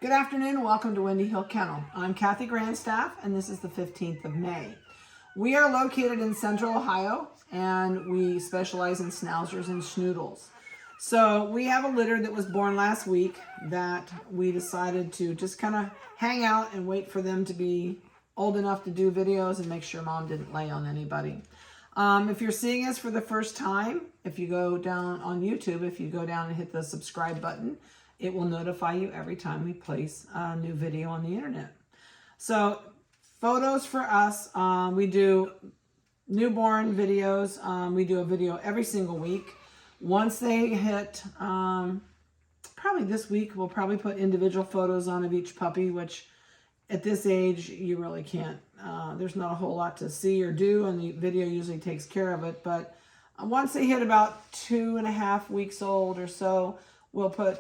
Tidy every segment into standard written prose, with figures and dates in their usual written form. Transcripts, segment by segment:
Good afternoon and welcome to Windy Hill Kennel. I'm Kathy Grandstaff and this is the 15th of May. We are located in Central Ohio and we specialize in Schnauzers and Schnoodles. So we have a litter that was born last week that we decided to just kind of hang out and wait for them to be old enough to do videos and make sure Mom didn't lay on anybody. If you're seeing us for the first time, if you go down on YouTube, if you go down and hit the subscribe button, it will notify you every time we place a new video on the internet. So photos for us, we do newborn videos. We do a video every single week. Once they hit, probably this week, we'll probably put individual photos on of each puppy, which at this age, you really can't. There's not a whole lot to see or do, and the video usually takes care of it. But once they hit about 2.5 weeks old or so, we'll put,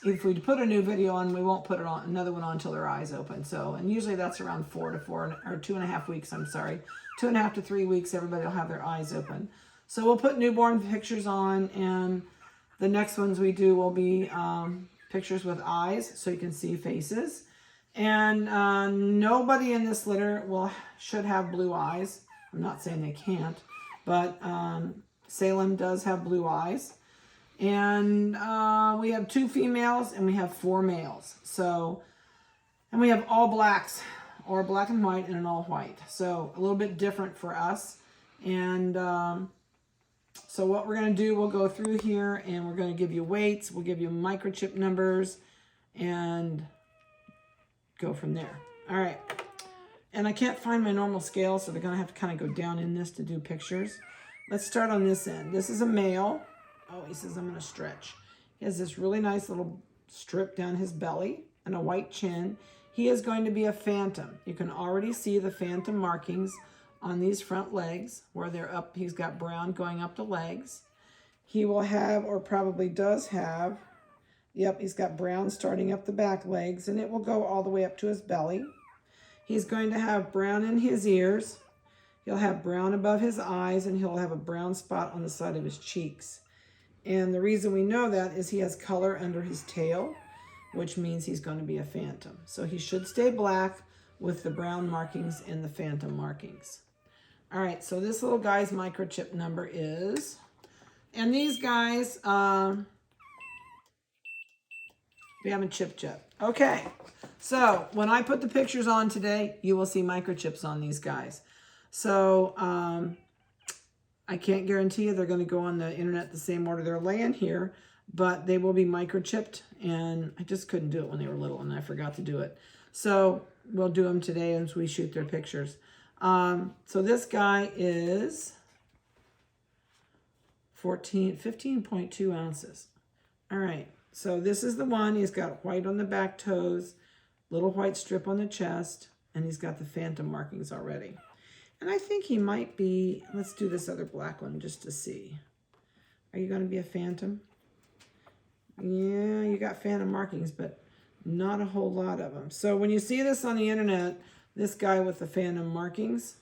if we put a new video on, we won't put it on another one on until their eyes open. So, and usually that's around 2.5 weeks, I'm sorry. 2.5 to 3 weeks, everybody will have their eyes open. So we'll put newborn pictures on, and the next ones we do will be pictures with eyes, so you can see faces. And nobody in this litter should have blue eyes. I'm not saying they can't, but Salem does have blue eyes. And we have 2 females and we have 4 males. So, and we have all blacks, or black and white and an all white. So a little bit different for us. And so what we're going to do, we'll go through here and we're going to give you weights. We'll give you microchip numbers and go from there. All right. And I can't find my normal scale, so they're going to have to kind of go down in this to do pictures. Let's start on this end. This is a male. Oh, he says, I'm going to stretch. He has this really nice little strip down his belly and a white chin. He is going to be a phantom. You can already see the phantom markings on these front legs where they're up. He's got brown going up the legs. He will have, or probably does have, yep, he's got brown starting up the back legs, and it will go all the way up to his belly. He's going to have brown in his ears. He'll have brown above his eyes, and he'll have a brown spot on the side of his cheeks. And the reason we know that is he has color under his tail, which means he's going to be a phantom. So he should stay black with the brown markings and the phantom markings. All right, so this little guy's microchip number is, and these guys, we haven't chipped yet. Okay, so when I put the pictures on today, you will see microchips on these guys. So, I can't guarantee you they're going to go on the internet the same order they're laying here, but they will be microchipped, and I just couldn't do it when they were little, and I forgot to do it. So we'll do them today as we shoot their pictures. So this guy is 15.2 ounces. All right, so this is the one. He's got white on the back toes, little white strip on the chest, and he's got the phantom markings already. And I think he might be, let's do this other black one just to see. Are you going to be a phantom? Yeah, you got phantom markings, but not a whole lot of them. So when you see this on the internet, this guy with the phantom markings,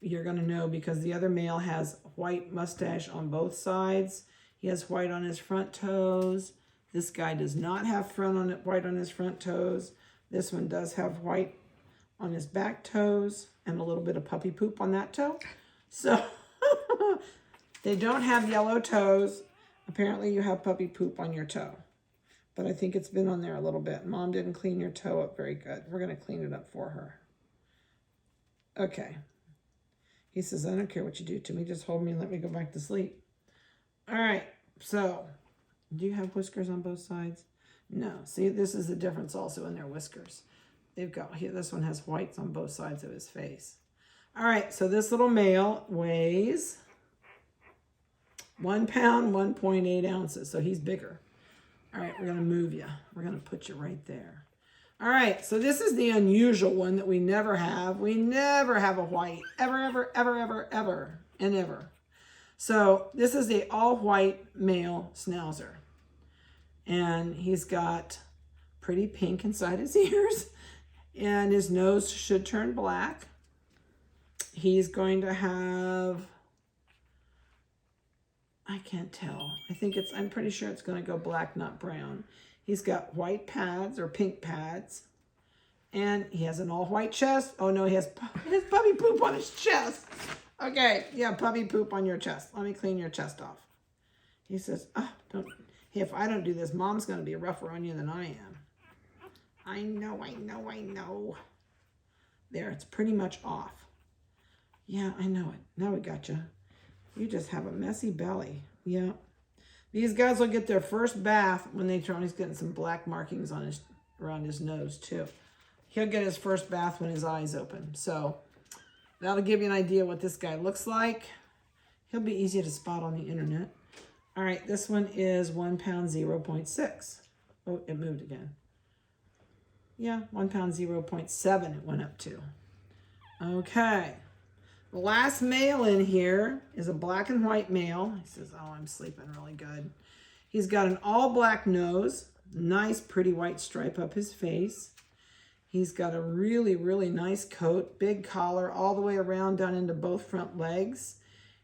you're going to know because the other male has white mustache on both sides. He has white on his front toes. This guy does not have white on his front toes. This one does have white on his back toes and a little bit of puppy poop on that toe. So they don't have yellow toes. Apparently you have puppy poop on your toe, but I think it's been on there a little bit. Mom didn't clean your toe up very good. We're going to clean it up for her. Okay. He says, I don't care what you do to me. Just hold me and let me go back to sleep. All right. So do you have whiskers on both sides? No. See, this is the difference also in their whiskers. They've got here, this one has whites on both sides of his face. All right, so this little male weighs 1 pound, 1.8 ounces. So he's bigger. All right, we're going to move you. We're going to put you right there. All right, so this is the unusual one that we never have. We never have a white, ever, ever, ever, ever, ever, and ever. So this is the all-white male Schnauzer. And he's got pretty pink inside his ears. And his nose should turn black. He's going to have, I can't tell. I'm pretty sure it's going to go black, not brown. He's got white pads or pink pads. And he has an all-white chest. Oh, no, he has puppy poop on his chest. Okay, yeah, puppy poop on your chest. Let me clean your chest off. He says, oh, don't. If I don't do this, Mom's going to be rougher on you than I am. I know. There, it's pretty much off. Yeah, I know it. Now we got you. You just have a messy belly. Yeah. These guys will get their first bath when they turn. He's getting some black markings on around his nose, too. He'll get his first bath when his eyes open. So that'll give you an idea what this guy looks like. He'll be easy to spot on the internet. All right, this one is 1 pound 0.6. Oh, it moved again. Yeah, 1 pound 0.7 it went up to. Okay. The last male in here is a black and white male. He says, oh, I'm sleeping really good. He's got an all black nose, nice pretty white stripe up his face. He's got a really, really nice coat, big collar all the way around down into both front legs.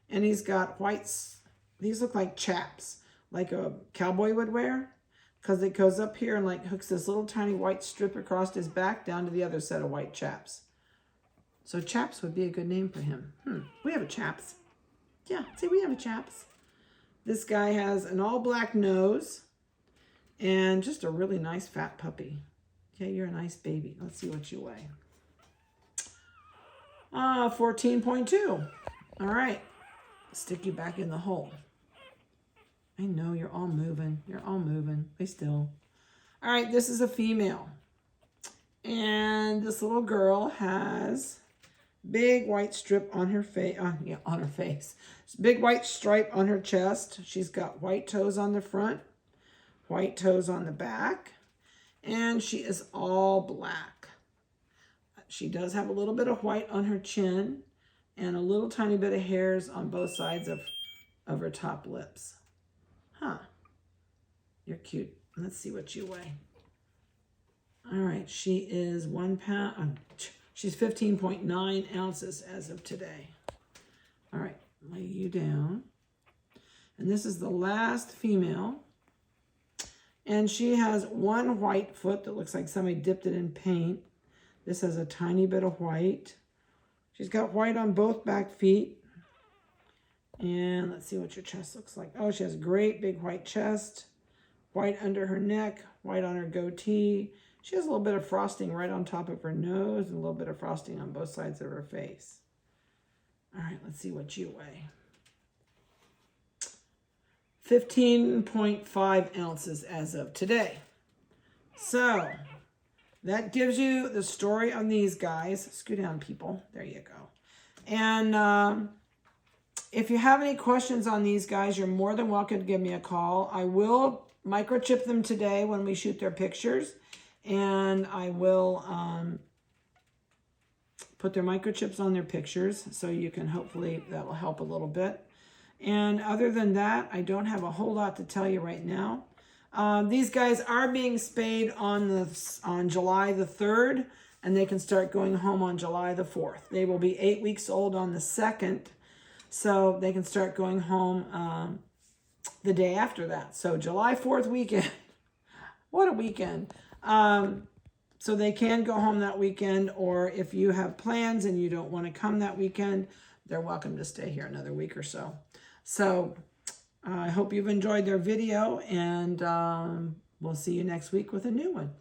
And he's got whites. These look like chaps, like a cowboy would wear, because it goes up here and like hooks this little tiny white strip across his back down to the other set of white chaps. So chaps would be a good name for him. We have a chaps. Yeah, see, we have a chaps. This guy has an all black nose and just a really nice fat puppy. Okay, you're a nice baby. Let's see what you weigh. 14.2. All right, stick you back in the hole. I know, you're all moving. You're all moving. Stay still. All right, this is a female. And this little girl has big white strip on her face. On her face. Big white stripe on her chest. She's got white toes on the front, white toes on the back, and she is all black. She does have a little bit of white on her chin and a little tiny bit of hairs on both sides of her top lips. Huh. You're cute. Let's see what you weigh. All right. She is 1 pound. She's 15.9 ounces as of today. All right. Lay you down. And this is the last female. And she has one white foot that looks like somebody dipped it in paint. This has a tiny bit of white. She's got white on both back feet. And let's see what your chest looks like. Oh, she has a great big white chest, white under her neck, white on her goatee. She has a little bit of frosting right on top of her nose and a little bit of frosting on both sides of her face. All right, let's see what you weigh. 15.5 ounces as of today. So that gives you the story on these guys. Scoot down, people. There you go. And if you have any questions on these guys, you're more than welcome to give me a call. I will microchip them today when we shoot their pictures. And I will put their microchips on their pictures. So you can hopefully, that will help a little bit. And other than that, I don't have a whole lot to tell you right now. These guys are being spayed on July the 3rd. And they can start going home on July the 4th. They will be 8 weeks old on the 2nd. So they can start going home the day after that. So July 4th weekend. What a weekend. So they can go home that weekend, or if you have plans and you don't want to come that weekend, they're welcome to stay here another week or so. So I hope you've enjoyed their video, and we'll see you next week with a new one.